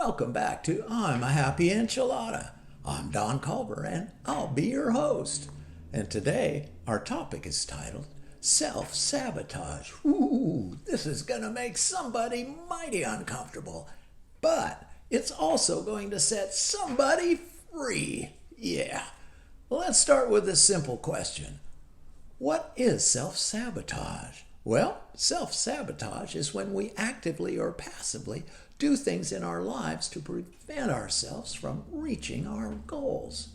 welcome back to I'm a Happy Enchilada. I'm Don Culver and I'll be your host. And today our topic is titled Self-Sabotage. Ooh, this is going to make somebody mighty uncomfortable, but it's also going to set somebody free. Yeah. Let's start with a simple question. What is self-sabotage? Well, self-sabotage is when we actively or passively do things in our lives to prevent ourselves from reaching our goals.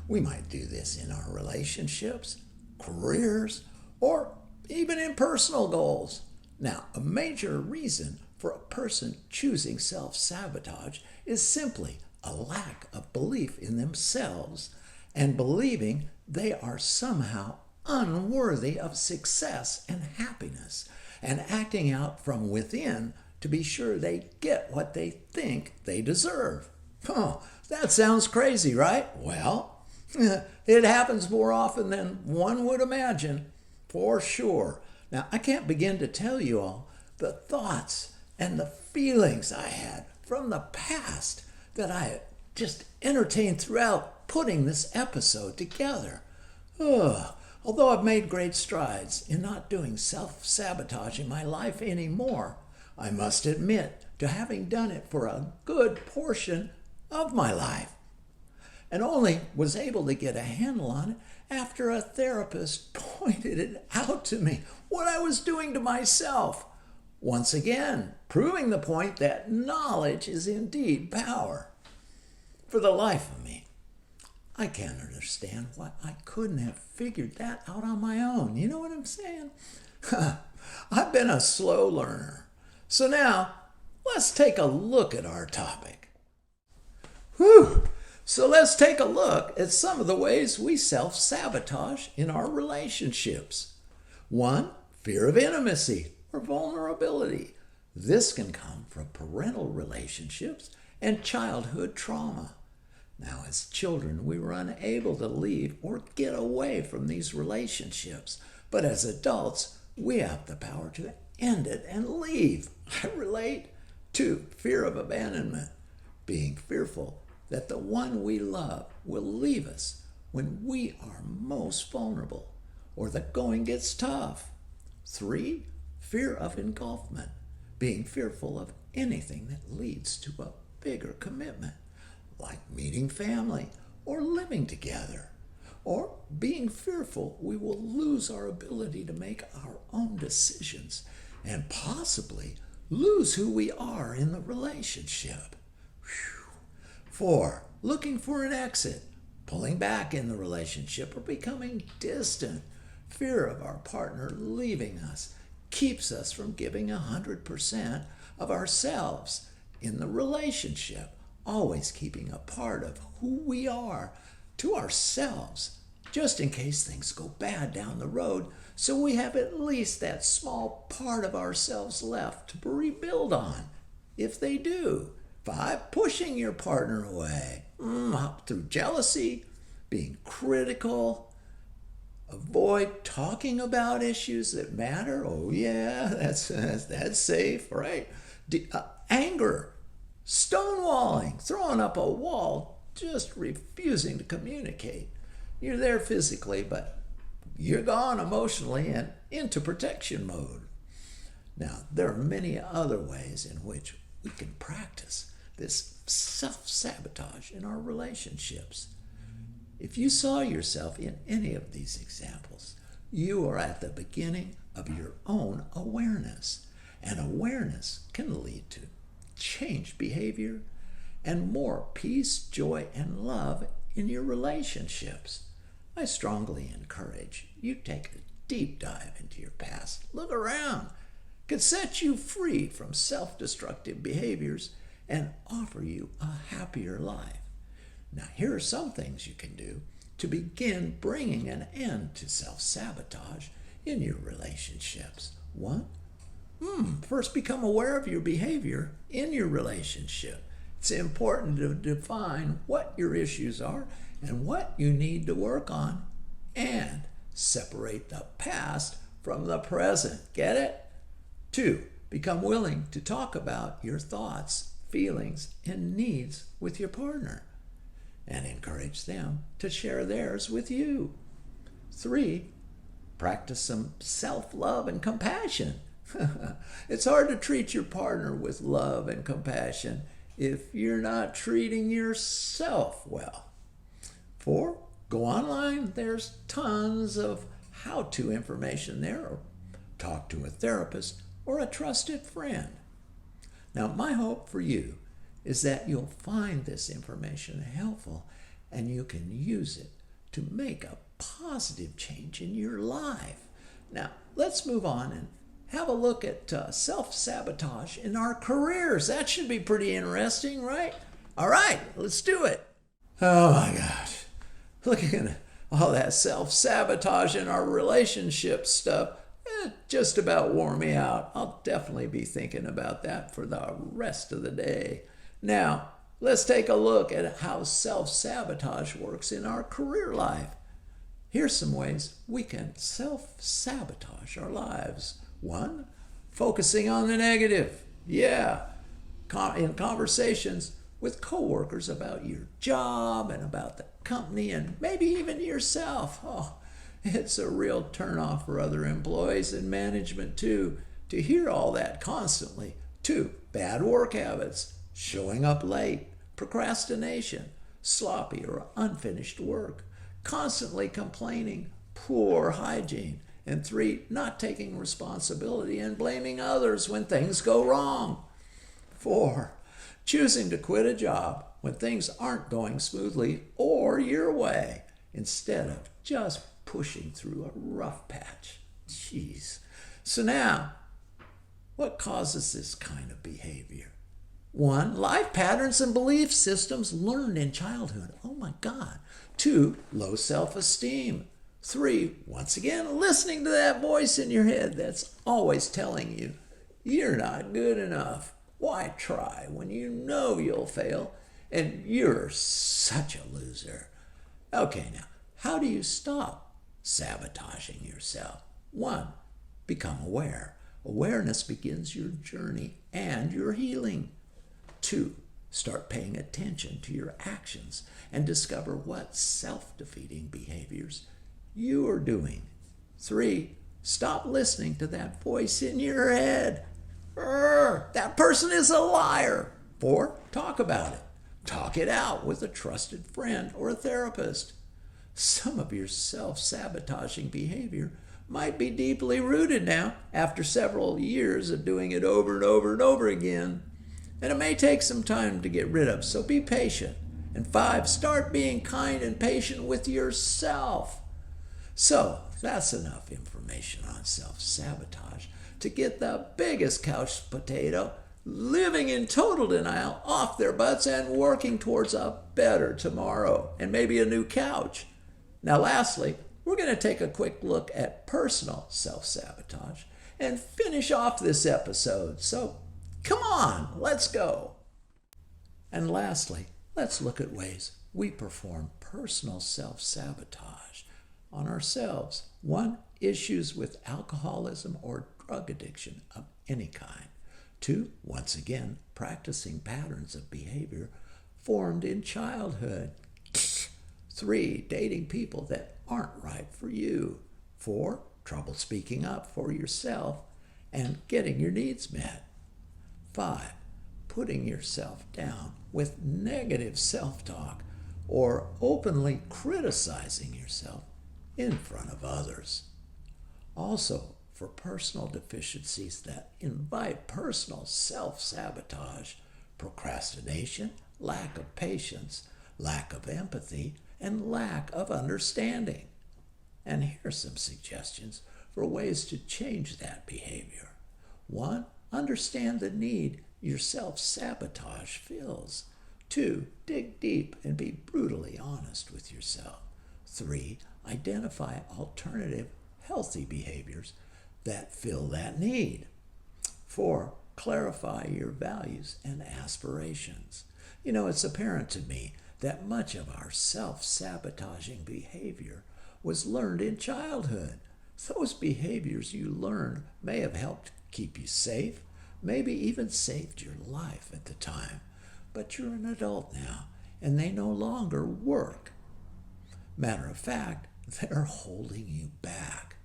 We might do this in our relationships, careers, or even in personal goals. Now, a major reason for a person choosing self-sabotage is simply a lack of belief in themselves and believing they are somehow unworthy of success and happiness, and acting out from within to be sure they get what they think they deserve. Oh, that sounds crazy, right? Well, it happens more often than one would imagine, for sure. Now, I can't begin to tell you all the thoughts and the feelings I had from the past that I just entertained throughout putting this episode together. Although I've made great strides in not doing self-sabotage in my life anymore, I must admit to having done it for a good portion of my life, and only was able to get a handle on it after a therapist pointed it out to me, what I was doing to myself. Once again, proving the point that knowledge is indeed power. For the life of me, I can't understand why I couldn't have figured that out on my own. You know what I'm saying? I've been a slow learner. So now, let's take a look at our topic. So let's take a look at some of the ways we self-sabotage in our relationships. 1, fear of intimacy or vulnerability. This can come from parental relationships and childhood trauma. Now, as children, we were unable to leave or get away from these relationships. But as adults, we have the power to end it and leave. I relate. 2, fear of abandonment. Being fearful that the one we love will leave us when we are most vulnerable or the going gets tough. 3, fear of engulfment. Being fearful of anything that leads to a bigger commitment, like meeting family or living together, or being fearful we will lose our ability to make our own decisions and possibly lose who we are in the relationship. 4, looking for an exit, pulling back in the relationship or becoming distant. Fear of our partner leaving us keeps us from giving 100% of ourselves in the relationship, always keeping a part of who we are to ourselves, just in case things go bad down the road, so we have at least that small part of ourselves left to rebuild on, if they do. 5, pushing your partner away, through jealousy, being critical. Avoid talking about issues that matter. Oh yeah, that's safe, right? Anger, stonewalling, throwing up a wall, just refusing to communicate. You're there physically, but you're gone emotionally and into protection mode. Now, there are many other ways in which we can practice this self-sabotage in our relationships. If you saw yourself in any of these examples, you are at the beginning of your own awareness, and awareness can lead to changed behavior and more peace, joy, and love in your relationships. I strongly encourage you take a deep dive into your past. Look around. It could set you free from self-destructive behaviors and offer you a happier life. Now, here are some things you can do to begin bringing an end to self-sabotage in your relationships. 1, first become aware of your behavior in your relationship. It's important to define what your issues are and what you need to work on, and separate the past from the present. Get it? 2, become willing to talk about your thoughts, feelings, and needs with your partner, and encourage them to share theirs with you. 3, practice some self-love and compassion. It's hard to treat your partner with love and compassion if you're not treating yourself well. 4, go online. There's tons of how-to information there, or talk to a therapist or a trusted friend. Now, my hope for you is that you'll find this information helpful and you can use it to make a positive change in your life. Now, let's move on and have a look at self-sabotage in our careers. That should be pretty interesting, right? All right, let's do it. Oh my gosh. Looking at all that self-sabotage in our relationship stuff, just about wore me out. I'll definitely be thinking about that for the rest of the day. Now, let's take a look at how self-sabotage works in our career life. Here's some ways we can self-sabotage our lives. 1, focusing on the negative. Yeah, in conversations with coworkers about your job and about the company and maybe even yourself. Oh, it's a real turnoff for other employees and management too, to hear all that constantly. 2, bad work habits, showing up late, procrastination, sloppy or unfinished work, constantly complaining, poor hygiene. And 3, not taking responsibility and blaming others when things go wrong. 4, choosing to quit a job when things aren't going smoothly or your way, instead of just pushing through a rough patch. Jeez. So now, what causes this kind of behavior? 1, life patterns and belief systems learned in childhood. Oh my God. 2, low self-esteem. 3, once again, listening to that voice in your head that's always telling you, you're not good enough. Why try when you know you'll fail and you're such a loser? Okay, now, how do you stop sabotaging yourself? 1, become aware. Awareness begins your journey and your healing. 2, start paying attention to your actions and discover what self-defeating behaviors you are doing. 3, stop listening to that voice in your head. That person is a liar. 4, talk about it. Talk it out with a trusted friend or a therapist. Some of your self-sabotaging behavior might be deeply rooted now after several years of doing it over and over and over again. And it may take some time to get rid of, so be patient. And 5, start being kind and patient with yourself. So that's enough information on self-sabotage to get the biggest couch potato living in total denial off their butts and working towards a better tomorrow and maybe a new couch. Now lastly, we're going to take a quick look at personal self-sabotage and finish off this episode. So come on, let's go. And lastly, let's look at ways we perform personal self-sabotage on ourselves. 1, issues with alcoholism or drug addiction of any kind. 2, once again, practicing patterns of behavior formed in childhood. 3, dating people that aren't right for you. 4, trouble speaking up for yourself and getting your needs met. 5, putting yourself down with negative self-talk or openly criticizing yourself in front of others. Also, for personal deficiencies that invite personal self-sabotage, procrastination, lack of patience, lack of empathy, and lack of understanding. And here's some suggestions for ways to change that behavior. 1, understand the need your self-sabotage fills. 2, dig deep and be brutally honest with yourself. 3, identify alternative healthy behaviors that fill that need. 4, clarify your values and aspirations. You know, it's apparent to me that much of our self-sabotaging behavior was learned in childhood. Those behaviors you learned may have helped keep you safe, maybe even saved your life at the time. but you're an adult now, and they no longer work. Matter of fact, they're holding you back.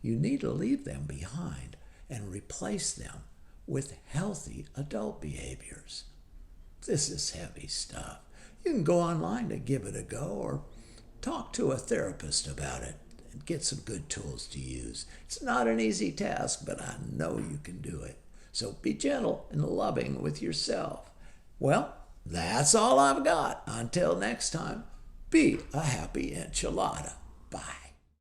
You need to leave them behind and replace them with healthy adult behaviors. This is heavy stuff. You can go online to give it a go or talk to a therapist about it and get some good tools to use. It's not an easy task, but I know you can do it. So be gentle and loving with yourself. Well, that's all I've got. Until next time, be a happy enchilada. Bye.